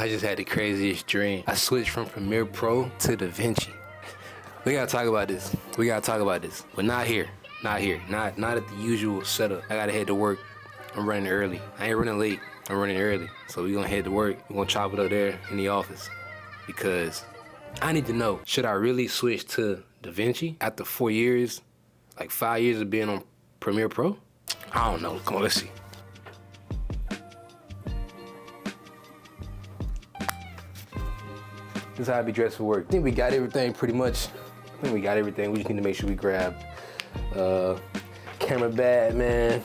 I just had the craziest dream. I switched from Premiere Pro to Davinci. We gotta talk about this. We gotta talk about this. But not here. Not here. Not at the usual setup. I gotta head to work. I'm running early. I ain't running late. I'm running early. So we gonna head to work. We gonna chop it up there in the office. Because I need to know, should I really switch to Davinci after 4 years, like 5 years of being on Premiere Pro? I don't know. Come on, let's see. This is how I be dressed for work. I think we got everything pretty much. I think we got everything. We just need to make sure we grab camera bag, man.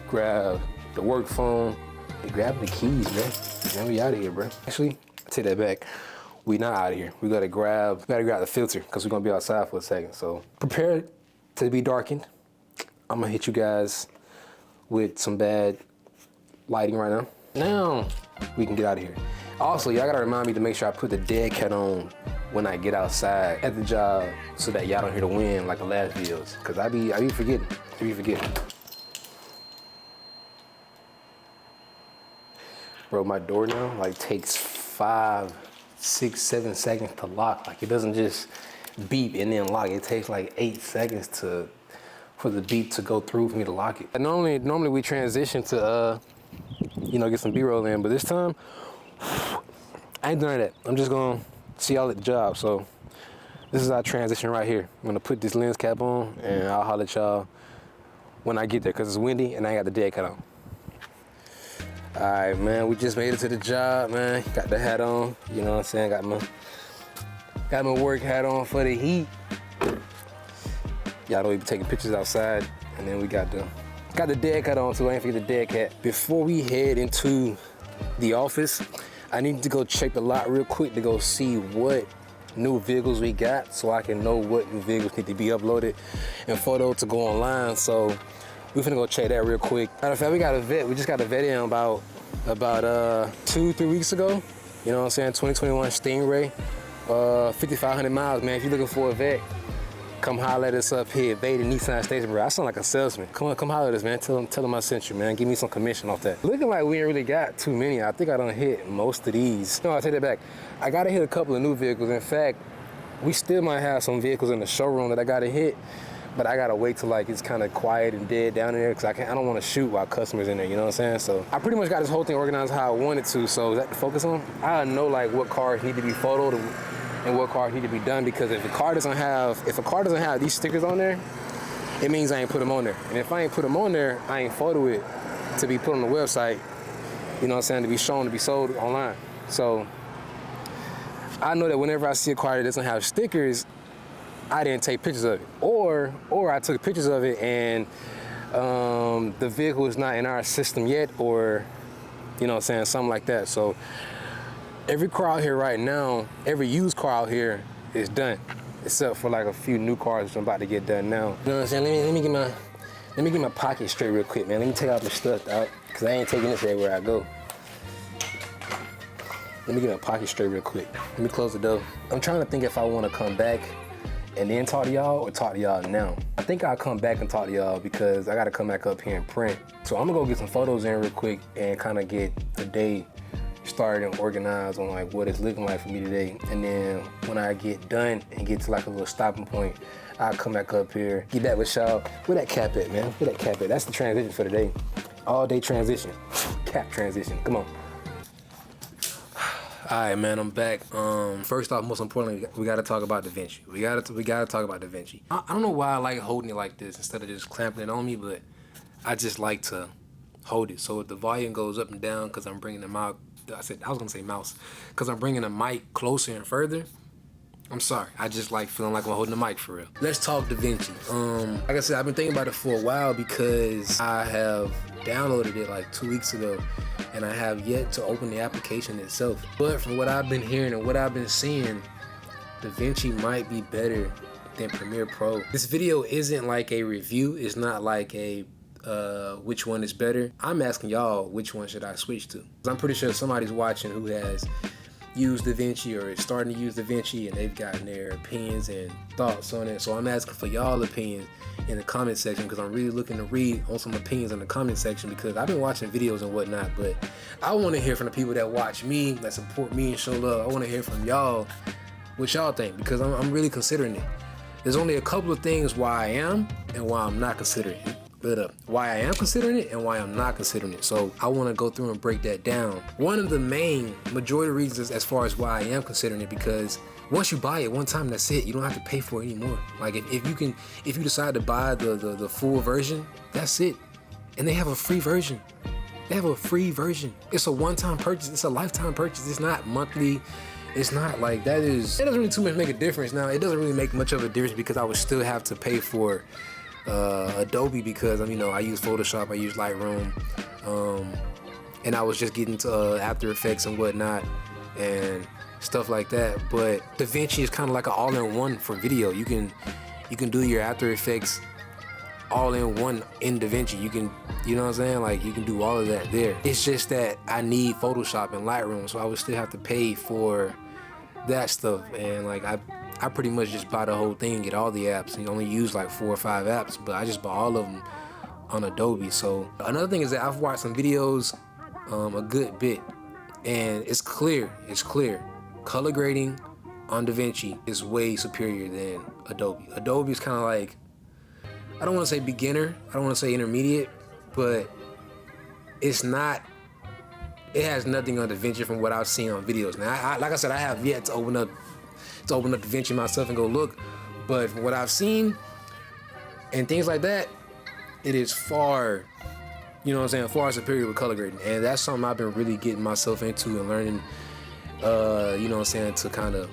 Grab the work phone. And grab the keys, man. Man, we out of here, bro. Actually, I take that back. We not out of here. We gotta grab the filter because we're gonna be outside for a second. So prepare to be darkened. I'm gonna hit you guys with some bad lighting right now. Now we can get out of here. Also, y'all gotta remind me to make sure I put the dead cat on when I get outside at the job so that y'all don't hear the wind like the last videos. Cause I be forgetting. Bro, my door now like takes 5, 6, 7 seconds to lock. Like it doesn't just beep and then lock. It takes like 8 seconds for the beep to go through for me to lock it. And normally we transition to get some B-roll in, but this time I ain't doing that. I'm just gonna see y'all at the job. So this is our transition right here. I'm gonna put this lens cap on and I'll holler at y'all when I get there because it's windy and I got the dead cat on. All right, man, we just made it to the job, man. Got the hat on, you know what I'm saying? Got my work hat on for the heat. Y'all know we be taking pictures outside, and then we got the dead cat on too. I ain't forget the dead cat. Before we head into the office, I need to go check the lot real quick to go see what new vehicles we got so I can know what new vehicles need to be uploaded and photo to go online. So we finna go check that real quick. Matter of fact, we just got a vet in about 2-3 weeks ago. You know what I'm saying? 2021 Stingray, 5,500 miles, man. If you're looking for a vet, come holler at us up here, Veda Nissan Station, bro. I sound like a salesman. Come holler at us, man. Tell them I sent you, man. Give me some commission off that. Looking like we ain't really got too many. I think I done hit most of these. No, I take that back. I gotta hit a couple of new vehicles. In fact, we still might have some vehicles in the showroom that I gotta hit, but I gotta wait till like it's kind of quiet and dead down in there because I don't want to shoot while customers in there, you know what I'm saying? So I pretty much got this whole thing organized how I wanted to. So is that to focus on? I know like what cars need to be photoed and what cars need to be done, because if a car doesn't have these stickers on there, it means I ain't put them on there. And if I ain't put them on there, I ain't photo it to be put on the website, you know what I'm saying, to be shown, to be sold online. So I know that whenever I see a car that doesn't have stickers, I didn't take pictures of it. Or I took pictures of it and the vehicle is not in our system yet, or, you know what I'm saying, something like that. So every car out here right now, every used car out here is done, except for like a few new cars which I'm about to get done now. You know what I'm saying? Let me get my pocket straight real quick, man. Let me take out the stuff out, because I ain't taking this everywhere I go. Let me get my pocket straight real quick. Let me close the door. I'm trying to think if I want to come back and then talk to y'all or talk to y'all now. I think I'll come back and talk to y'all because I got to come back up here and print. So I'm gonna go get some photos in real quick and kind of get the day started and organized on like what it's looking like for me today. And then when I get done and get to like a little stopping point, I'll come back up here, get back with y'all. Where that cap at, man? Where that cap at? That's the transition for today. All day transition, cap transition, come on. All right, man, I'm back. First off, most importantly, we gotta talk about Davinci. We gotta talk about Davinci. I don't know why I like holding it like this instead of just clamping it on me, but I just like to hold it. So if the volume goes up and down because I'm bringing them out, I was gonna say mouse, because I'm bringing the mic closer and further, I'm sorry. I just like feeling like I'm holding the mic for real. Let's talk Davinci. Like I said, I've been thinking about it for a while because I have downloaded it like 2 weeks ago and I have yet to open the application itself. But from what I've been hearing and what I've been seeing, Davinci might be better than Premiere Pro. This video isn't like a review. It's not like a which one is better. I'm asking y'all, which one should I switch to? 'Cause I'm pretty sure somebody's watching who has used Davinci or is starting to use Davinci and they've gotten their opinions and thoughts on it. So I'm asking for y'all opinions in the comment section, because I'm really looking to read on some opinions in the comment section, because I've been watching videos and whatnot, but I want to hear from the people that watch me, that support me and show love. I want to hear from y'all what y'all think, because I'm really considering it. There's only a couple of things why I am and why I'm not considering it. Why I am considering it and why I'm not considering it. So I want to go through and break that down. One of the main majority reasons as far as why I am considering it, because once you buy it one time, that's it. You don't have to pay for it anymore. Like if you decide to buy the full version, that's it. And they have a free version. They have a free version. It's a one-time purchase. It's a lifetime purchase. It's not monthly. It's not like that. It doesn't really too much make a difference. Now, it doesn't really make much of a difference because I would still have to pay for Adobe, because I use Photoshop, I use Lightroom, and I was just getting to After Effects and whatnot and stuff like that. But Davinci is kind of like an all-in-one for video. You can do your After Effects all-in-one in Davinci. You can, you know what I'm saying? Like, you can do all of that there. It's just that I need Photoshop and Lightroom, so I would still have to pay for that stuff. And like I pretty much just buy the whole thing, get all the apps, and only use like 4 or 5 apps, but I just bought all of them on Adobe. So another thing is that I've watched some videos a good bit, and it's clear, color grading on Davinci is way superior than Adobe. Adobe is kind of like, I don't want to say beginner, I don't want to say intermediate, but it's not, it has nothing on Davinci from what I've seen on videos. Now, like I said, I have yet to open up Davinci myself and go look, but from what I've seen and things like that, it is far, far superior with color grading. And that's something I've been really getting myself into and learning, to kind of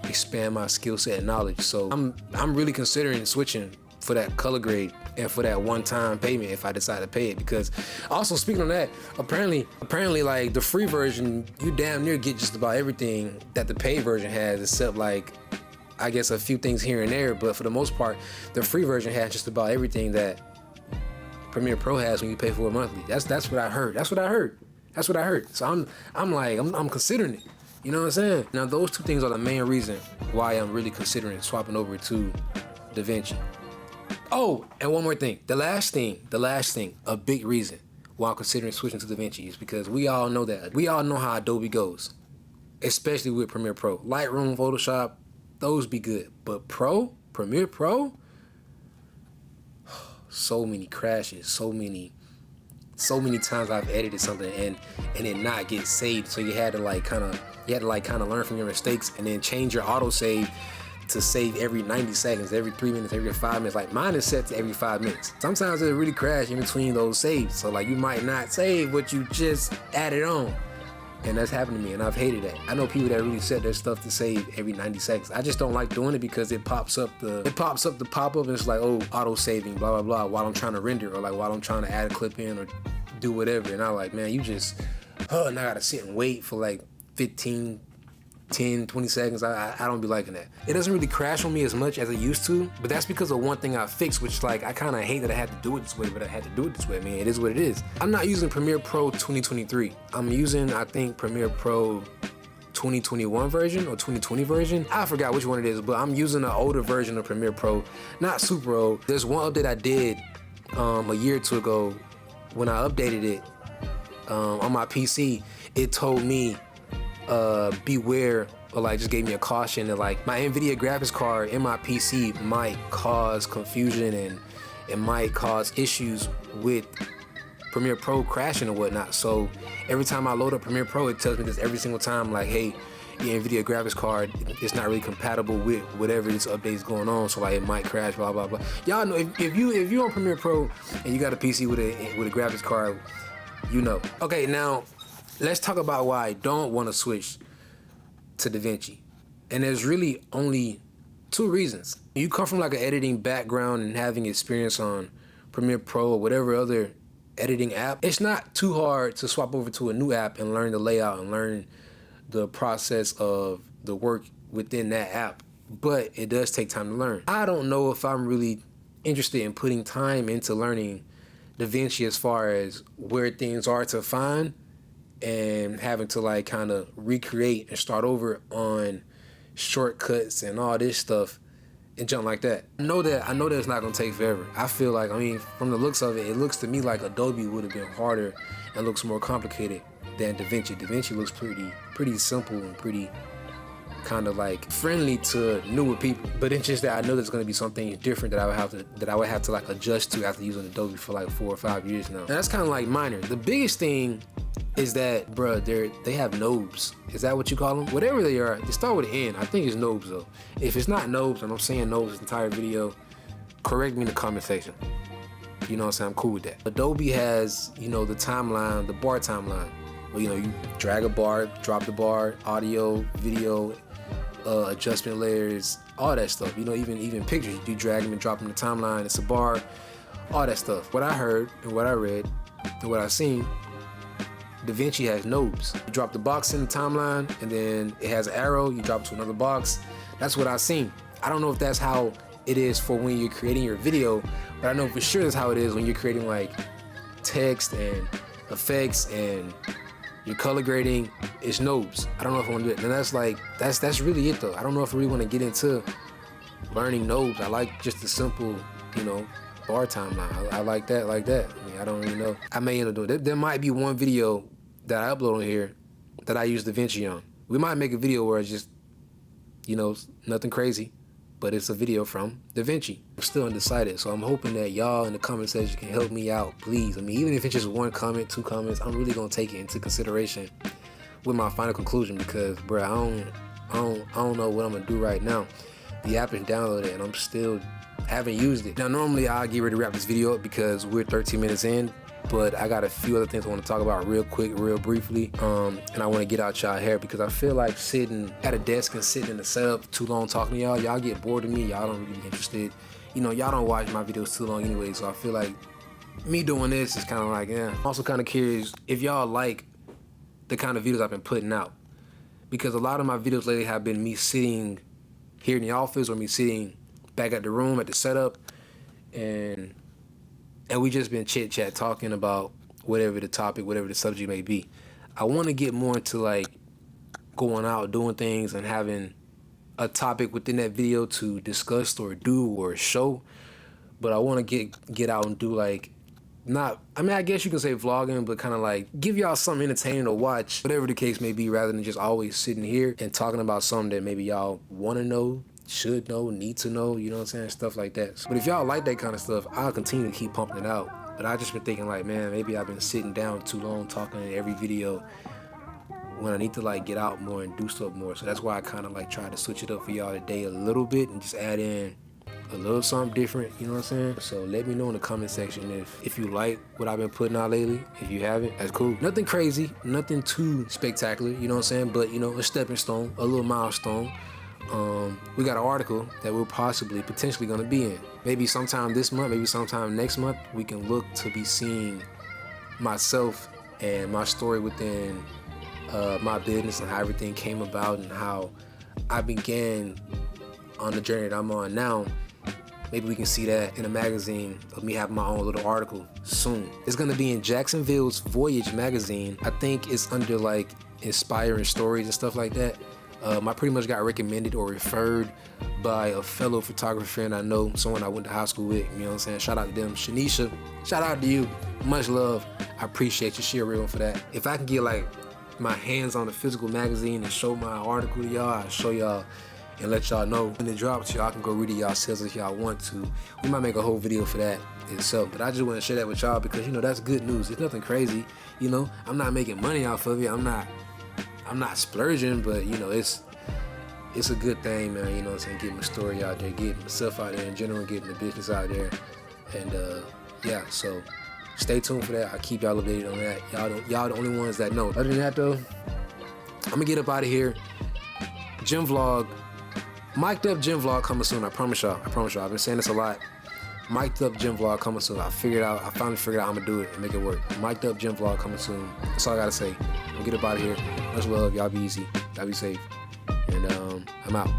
expand my skill set and knowledge. So I'm really considering switching for that color grade and for that one-time payment if I decide to pay it. Because also, speaking on that, apparently like the free version, you damn near get just about everything that the paid version has, except like I guess a few things here and there. But for the most part, the free version has just about everything that Premiere Pro has when you pay for it monthly. That's what I heard. So I'm considering it. You know what I'm saying? Now, those two things are the main reason why I'm really considering swapping over to Davinci. Oh, and one more thing. The last thing, a big reason why I'm considering switching to Davinci is because we all know how Adobe goes, especially with Premiere Pro. Lightroom, Photoshop, those be good. But Premiere Pro, so many crashes, so many times I've edited something and it not get saved. So you had to kind of learn from your mistakes and then change your autosave to save every 90 seconds, every 3 minutes, every 5 minutes. Like, mine is set to every 5 minutes. Sometimes it'll really crash in between those saves. So like, you might not save what you just added on. And that's happened to me, and I've hated that. I know people that really set their stuff to save every 90 seconds. I just don't like doing it because it pops up the pop-up and it's like, oh, auto saving, blah, blah, blah, while I'm trying to render, or like while I'm trying to add a clip in or do whatever. And I'm like, man, you just, now I gotta sit and wait for like 15, 10, 20 seconds. I don't be liking that. It doesn't really crash on me as much as it used to, but that's because of one thing I fixed, which like, I kind of hate that I had to do it this way, but I had to do it this way. I mean, it is what it is. I'm not using Premiere Pro 2023. I'm using, I think, Premiere Pro 2021 version or 2020 version. I forgot which one it is, but I'm using an older version of Premiere Pro, not super old. There's one update I did a year or two ago. When I updated it on my PC, it told me beware, or like just gave me a caution that like my NVIDIA graphics card in my PC might cause confusion and it might cause issues with Premiere Pro crashing and whatnot. So every time I load up Premiere Pro, it tells me this every single time, like, hey, your NVIDIA graphics card, it's not really compatible with whatever this update is going on, so like it might crash, blah blah blah. Y'all know, if you're on Premiere Pro and you got a PC with a graphics card, you know. Okay, now let's talk about why I don't want to switch to Davinci. And there's really only 2 reasons. You come from like an editing background and having experience on Premiere Pro or whatever other editing app, it's not too hard to swap over to a new app and learn the layout and learn the process of the work within that app. But it does take time to learn. I don't know if I'm really interested in putting time into learning Davinci as far as where things are to find and having to like kind of recreate and start over on shortcuts and all this stuff and jump like that. I know that it's not gonna take forever. I feel like, I mean, from the looks of it, it looks to me like Adobe would have been harder and looks more complicated than Davinci. Davinci looks pretty simple and pretty kind of like friendly to newer people. But it's just that I know there's gonna be something different that I would have to like adjust to after using Adobe for like 4 or 5 years now. And that's kind of like minor. The biggest thing is that, bruh, they have nobes. Is that what you call them? Whatever they are, they start with an N. I think it's nobes though. If it's not nobes, and I'm saying nobes this entire video, correct me in the comment section. You know what I'm saying? I'm cool with that. Adobe has, you know, the timeline, the bar timeline. Well, you know, you drag a bar, drop the bar, audio, video, adjustment layers, all that stuff. You know, even pictures, you drag them and drop them in the timeline. It's a bar, all that stuff. What I heard and what I read and what I seen, Davinci has nobes. You drop the box in the timeline, and then it has an arrow. You drop it to another box. That's what I've seen. I don't know if that's how it is for when you're creating your video, but I know for sure that's how it is when you're creating like text and effects and your color grading. It's nobes. I don't know if I want to do it. And that's really it though. I don't know if I really want to get into learning nobes. I like just the simple, you know, bar timeline. I like that. I mean, I don't really know. I may end up doing it. There might be one video that I upload on here that I use Davinci on. We might make a video where it's just, you know, nothing crazy, but it's a video from Davinci. I'm still undecided, so I'm hoping that y'all in the comment section can help me out, please. I mean, even if it's just 1 comment, 2 comments, I'm really gonna take it into consideration with my final conclusion because, bro, I don't know what I'm gonna do right now. The app is downloaded and I'm still haven't used it. Now, normally I'll get ready to wrap this video up because we're 13 minutes in, but I got a few other things I want to talk about real quick, real briefly. And I want to get out y'all hair because I feel like sitting at a desk and sitting in the setup too long talking to y'all get bored of me. Y'all don't really be interested. You know, y'all don't watch my videos too long anyway, so I feel like me doing this is kind of like, yeah. I'm also kind of curious if y'all like the kind of videos I've been putting out, because a lot of my videos lately have been me sitting here in the office or me sitting back at the room at the setup, and we just been chit chat talking about whatever the topic, whatever the subject may be. I want to get more into like going out, doing things, and having a topic within that video to discuss or do or show. But I want to get out and do like, not, I mean, I guess you can say vlogging, but kind of like give y'all something entertaining to watch, whatever the case may be, rather than just always sitting here and talking about something that maybe y'all want to know, should know, need to know, you know what I'm saying, stuff like that. But if y'all like that kind of stuff, I'll continue to keep pumping it out. But I just been thinking like, man, maybe I've been sitting down too long talking in every video when I need to like get out more and do stuff more. So that's why I kind of like tried to switch it up for y'all today a little bit and just add in a little something different, you know what I'm saying? So let me know in the comment section if you like what I've been putting out lately. If you haven't, that's cool. Nothing crazy, nothing too spectacular, you know what I'm saying? But, you know, a stepping stone, a little milestone. We got an article that we're potentially gonna be in. Maybe sometime this month, maybe sometime next month, we can look to be seeing myself and my story within my business and how everything came about and how I began on the journey that I'm on now. Maybe we can see that in a magazine of me having my own little article soon. It's gonna be in Jacksonville's Voyage magazine. I think it's under like inspiring stories and stuff like that. I pretty much got recommended or referred by a fellow photographer friend I know, someone I went to high school with, you know what I'm saying? Shout out to them. Shanisha, shout out to you. Much love. I appreciate you. She a real one for that. If I can get like my hands on a physical magazine and show my article to y'all, I'll show y'all and let y'all know when it drops. Y'all can go read it yourselves if y'all want to. We might make a whole video for that itself, but I just want to share that with y'all because, you know, that's good news. It's nothing crazy, you know. I'm not making money off of it. I'm not splurging, but, you know, it's a good thing, man, you know what I'm saying? Getting my story out there, getting myself out there in general, getting the business out there. And yeah, so stay tuned for that. I'll keep y'all updated on that. Y'all the only ones that know. Other than that though, I'm gonna get up out of here. Gym vlog, mic'd up gym vlog coming soon. I promise y'all. I've been saying this a lot. Mic'd up gym vlog coming soon. I finally figured out how I'm gonna do it and make it work. Mic'd up gym vlog coming soon. That's all I gotta say. I'm gonna get up out of here. Much love. Y'all be easy. Y'all be safe. And I'm out.